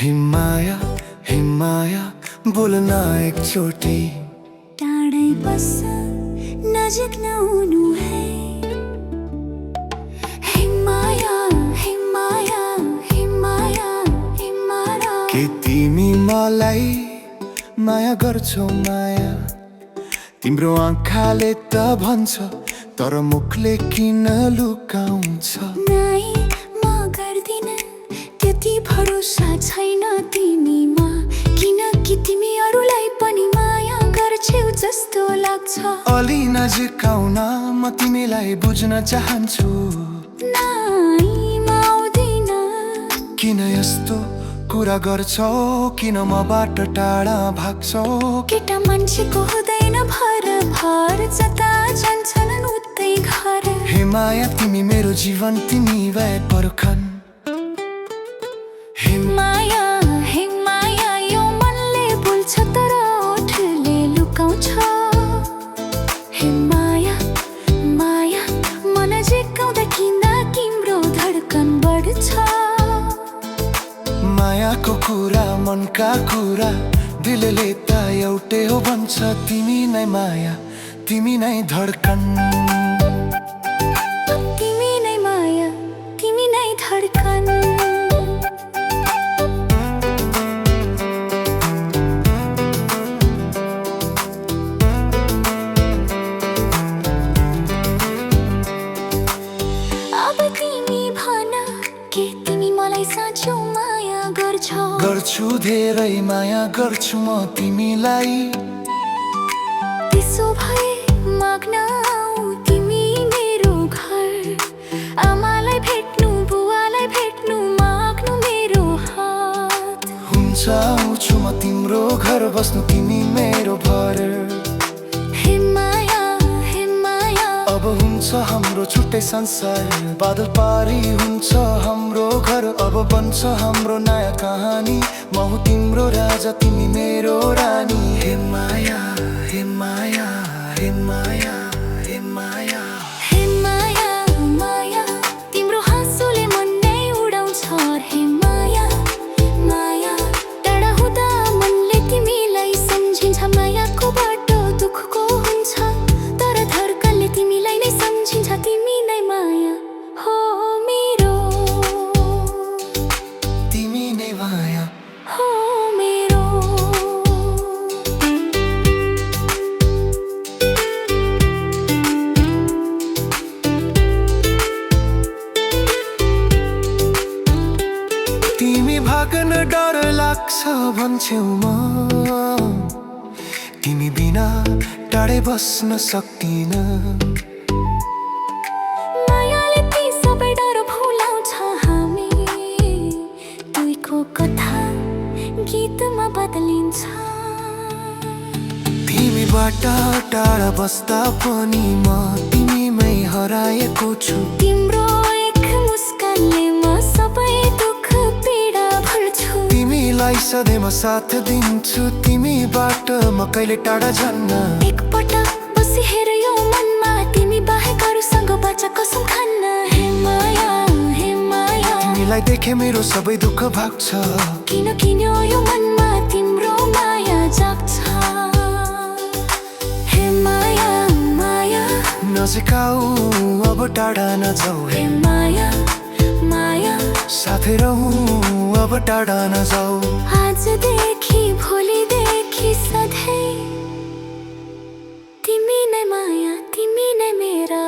हिमाया बोलना एकचोटि टाढै बस नजिक नहुनु है। हिमाया हिमाया हिमाया हिमाया के तिमी मलाई माया गर्छौ माया? तिम्रो आँखाले त भन्छ तर मुखले किन लुकाउँछ? नाइ म गर्दिन त्यति भरोसा छैन तिमीमा, किनकि तिमी अरूलाई पनि माया गर्छौ जस्तो लाग्छ। अलि नजिक आउन म तिमीलाई बुझ्न चाहन्छु। नाइ म आउँदिन। किन यस्तो कुरा गर्छौ? किन मबाट टाढा भाग्छौ? केटा मान्छेको हुँदैन भर भर, जता जान्छन् उतै घर। हिमाया तिमी मेरो जीवन, तिमी भए पर्खन। हिमाया हिमाया यो मनले बोल्छ तर ओठले लुकाउँछ। हिमाया माया मन नजिक किन तिम्रो धड्कन बढ्छ? मायाको कुरा मनका कुरा दिलले त एउटै हो भन्छ। तिमी नै माया तिमी नै धड्कन। तिमी नै माया तिमी नै धड्कन। अब तिमी भन के तिमी मलाई साँचो माया गर्छौ? गर्छु धेरै माया गर्छु म तिमीलाई। त्यसो भए माग्न आऊ तिमी मेरो घर, आमालाई भेट्नु बुवालाई भेट्नु माग्नु मेरो हात। हुन्छ आउँछु म तिम्रो घर बस्नु तिमी मेरो भर। हिमाया हिमाया अब हुन्छ हाम्रो छुट्टै संसार, बादल पारी हुन्छ हाम्रो घर। अब बन्छ हाम्रो नयाँ कहानी, म हुँ तिम्रो राजा तिमी मेरो रानी। हिमाया हिमाया हिमाया हिमाया हिमाया माया तिम्रो हाँसोले मन नै उडाउँछ। हिमाया माया टाढा हुँदा मनले तिमीलाई सम्झिन्छ। मायाको बाटो दुःखको हुन्छ तर धड्कनले तिमीलाई नै सम्झिन्छ। तिमी नै माया हो मेरो, तिमी नै माया हो मेरो। तिमी भाग्न डर लाग्छ भन्छौ म, तिमी बिना टाढै बस्न सक्दिन। मायाले ती सबै डर भुलाउँछ हामी, दुईको कथा गीतमा बदलिन्छ। तिमीबाट टाढा बस्दा पनि म तिमीमै हराएको छु। तिम्रो एक मुस्कानले म सबै दुःख पीडा भुल्छु। तिमीलाई सधैँ म साथ दिन्छु, तिमीबाट म कहिले टाढा जान्न। एकपटक बसी हेर यो मनमा, तिमी बाहेक अरूसँग बाचा कसम खान्न। हिमाया हिमाया तिमीलाई देखे मेरो सबै दुःख भाग्छ। किन किन्यो यो मनमा तिम्रो माया जाग्छ। हिमाया माया नजिक आऊ अब टाढा नजाऊ। हिमाया माया साथै रहौँ अब टाढा नजाऊ। आजदेखि भोलिदेखि सधैँ तिमी नै माया तिमी नै मेरा।